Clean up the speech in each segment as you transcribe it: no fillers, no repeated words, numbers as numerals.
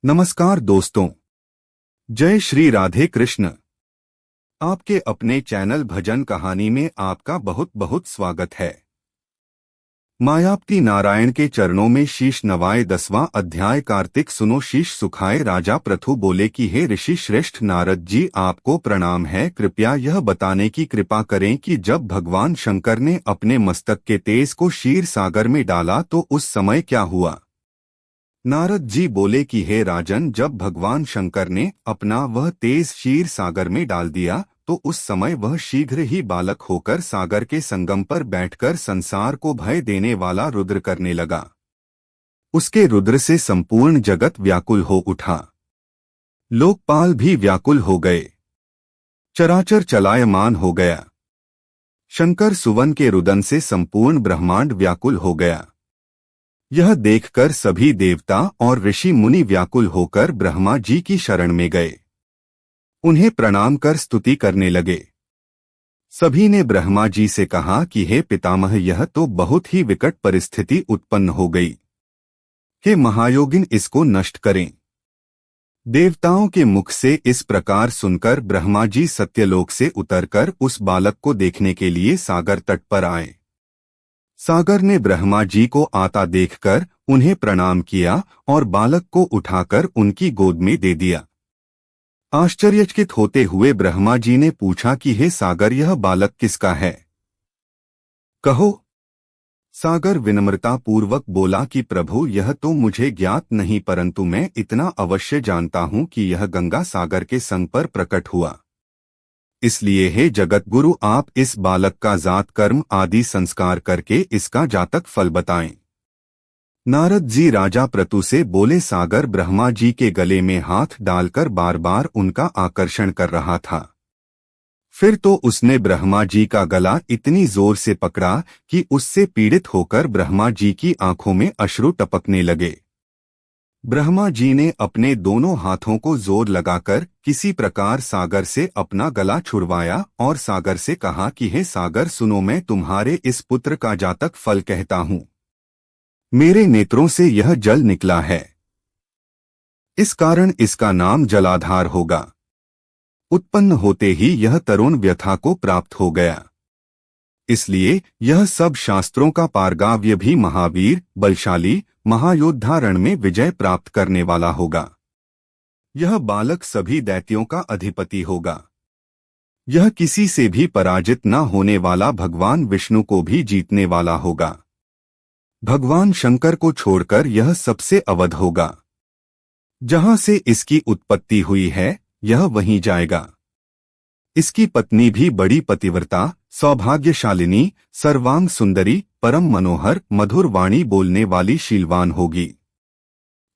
नमस्कार दोस्तों। जय श्री राधे कृष्ण। आपके अपने चैनल भजन कहानी में आपका बहुत बहुत स्वागत है। मायावती नारायण के चरणों में शीश नवाए 10वां अध्याय। कार्तिक सुनो शीश सुखाए। राजा पृथु बोले कि हे ऋषि श्रेष्ठ नारद जी, आपको प्रणाम है। कृपया यह बताने की कृपा करें कि जब भगवान शंकर ने अपने मस्तक के तेज को क्षीर सागर में डाला तो उस समय क्या हुआ। नारद जी बोले कि हे राजन, जब भगवान शंकर ने अपना वह तेज क्षीर सागर में डाल दिया तो उस समय वह शीघ्र ही बालक होकर सागर के संगम पर बैठकर संसार को भय देने वाला रुद्र करने लगा। उसके रुद्र से संपूर्ण जगत व्याकुल हो उठा। लोकपाल भी व्याकुल हो गए। चराचर चलायमान हो गया। शंकर सुवन के रुदन से संपूर्ण ब्रह्मांड व्याकुल हो गया। यह देखकर सभी देवता और ऋषि मुनि व्याकुल होकर ब्रह्मा जी की शरण में गए। उन्हें प्रणाम कर स्तुति करने लगे। सभी ने ब्रह्मा जी से कहा कि हे पितामह, यह तो बहुत ही विकट परिस्थिति उत्पन्न हो गई। हे महायोगिन, इसको नष्ट करें। देवताओं के मुख से इस प्रकार सुनकर ब्रह्मा जी सत्यलोक से उतरकर उस बालक को देखने के लिए सागर तट पर आए। सागर ने ब्रह्मा जी को आता देखकर उन्हें प्रणाम किया और बालक को उठाकर उनकी गोद में दे दिया। आश्चर्यचकित होते हुए ब्रह्मा जी ने पूछा कि हे सागर, यह बालक किसका है? कहो। सागर विनम्रता पूर्वक बोला कि प्रभु, यह तो मुझे ज्ञात नहीं, परंतु मैं इतना अवश्य जानता हूँ कि यह गंगा सागर के संग पर प्रकट हुआ। इसलिए हे जगत गुरु, आप इस बालक का जात कर्म आदि संस्कार करके इसका जातक फल बताएं। नारद जी राजा पृथु से बोले, सागर ब्रह्मा जी के गले में हाथ डालकर बार बार उनका आकर्षण कर रहा था। फिर तो उसने ब्रह्मा जी का गला इतनी जोर से पकड़ा कि उससे पीड़ित होकर ब्रह्मा जी की आंखों में अश्रु टपकने लगे। ब्रह्मा जी ने अपने दोनों हाथों को जोर लगाकर किसी प्रकार सागर से अपना गला छुड़वाया और सागर से कहा कि हे सागर सुनो, मैं तुम्हारे इस पुत्र का जातक फल कहता हूँ। मेरे नेत्रों से यह जल निकला है, इस कारण इसका नाम जलाधार होगा। उत्पन्न होते ही यह तरुण व्यथा को प्राप्त हो गया। इसलिए यह सब शास्त्रों का पारगाव्य भी महावीर, बलशाली, महायोद्धा, रण में विजय प्राप्त करने वाला होगा। यह बालक सभी दैत्यों का अधिपति होगा। यह किसी से भी पराजित न होने वाला भगवान विष्णु को भी जीतने वाला होगा। भगवान शंकर को छोड़कर यह सबसे अवध होगा। जहां से इसकी उत्पत्ति हुई है यह वहीं जाएगा। इसकी पत्नी भी बड़ी पतिव्रता, सौभाग्यशालिनी, सर्वांग सुंदरी, परम मनोहर, मधुर वाणी बोलने वाली शीलवान होगी।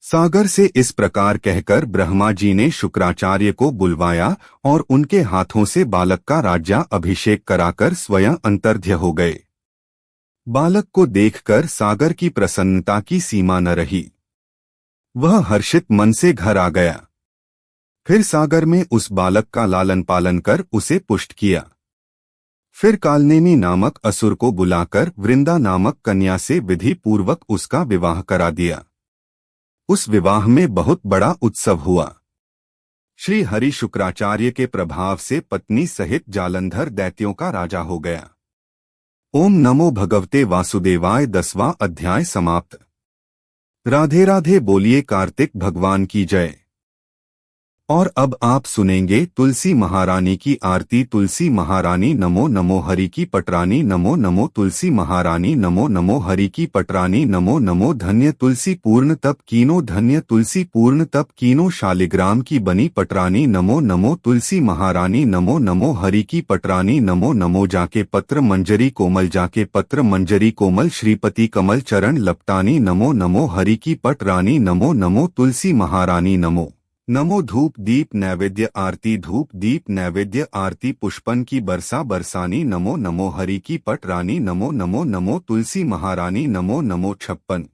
सागर से इस प्रकार कहकर ब्रह्मा जी ने शुक्राचार्य को बुलवाया और उनके हाथों से बालक का राज्याभिषेक कराकर स्वयं अंतर्ध्य हो गए। बालक को देखकर सागर की प्रसन्नता की सीमा न रही। वह हर्षित मन से घर आ गया। फिर सागर में उस बालक का लालन पालन कर उसे पुष्ट किया। फिर कालनेमी नामक असुर को बुलाकर वृंदा नामक कन्या से विधि पूर्वक उसका विवाह करा दिया। उस विवाह में बहुत बड़ा उत्सव हुआ। श्री हरि शुक्राचार्य के प्रभाव से पत्नी सहित जालंधर दैत्यों का राजा हो गया। ओम नमो भगवते वासुदेवाय। 10वां अध्याय समाप्त। राधे राधे बोलिए कार्तिक भगवान की जय। और अब आप सुनेंगे तुलसी महारानी की आरती। तुलसी महारानी नमो नमो, हरि की पटरानी नमो नमो, तुलसी महारानी नमो नमो, हरि की पटरानी नमो नमो। धन्य तुलसी पूर्ण तप कीनो, धन्य तुलसी पूर्ण तप कीनो, शालिग्राम की बनी पटरानी नमो नमो। तुलसी महारानी नमो नमो, हरि की पटरानी नमो नमो। जाके पत्र मंजरी कोमल, जाके पत्र मंजरी कोमल, श्रीपति कमल चरण लपटानी नमो नमो, हरि की पटरानी नमो नमो। तुलसी महारानी नमो नमो। धूप दीप नैवेद्य आरती, धूप दीप नैवेद्य आरती, पुष्पन की बरसा बरसानी नमो नमो, हरि की पट रानी नमो नमो नमो। तुलसी महारानी नमो नमो। 56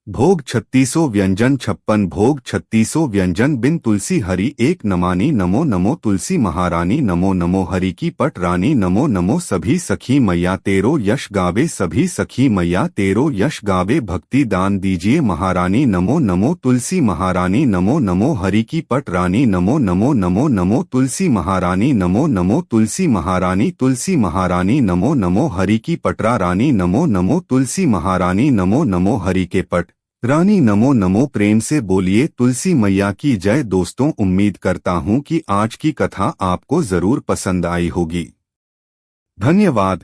भोग 3600 व्यंजन 56 भोग 3600 व्यंजन बिन तुलसी हरि एक नमानी नमो नमो तुलसी महारानी नमो नमो हरि की पट रानी नमो नमो सभी सखी मैया तेरो यश गावे सभी सखी मैया तेरो यश गावे भक्ति दान दीजिए महारानी नमो नमो तुलसी महारानी नमो नमो हरि की पट रानी नमो नमो नमो नमो तुलसी महारानी नमो नमो तुलसी महारानी नमो नमो हरि की पटरा रानी नमो नमो तुलसी महारानी नमो नमो हरि के पट रानी नमो नमो प्रेम से बोलिए तुलसी मैया की जय। दोस्तों, उम्मीद करता हूँ कि आज की कथा आपको जरूर पसंद आई होगी। धन्यवाद।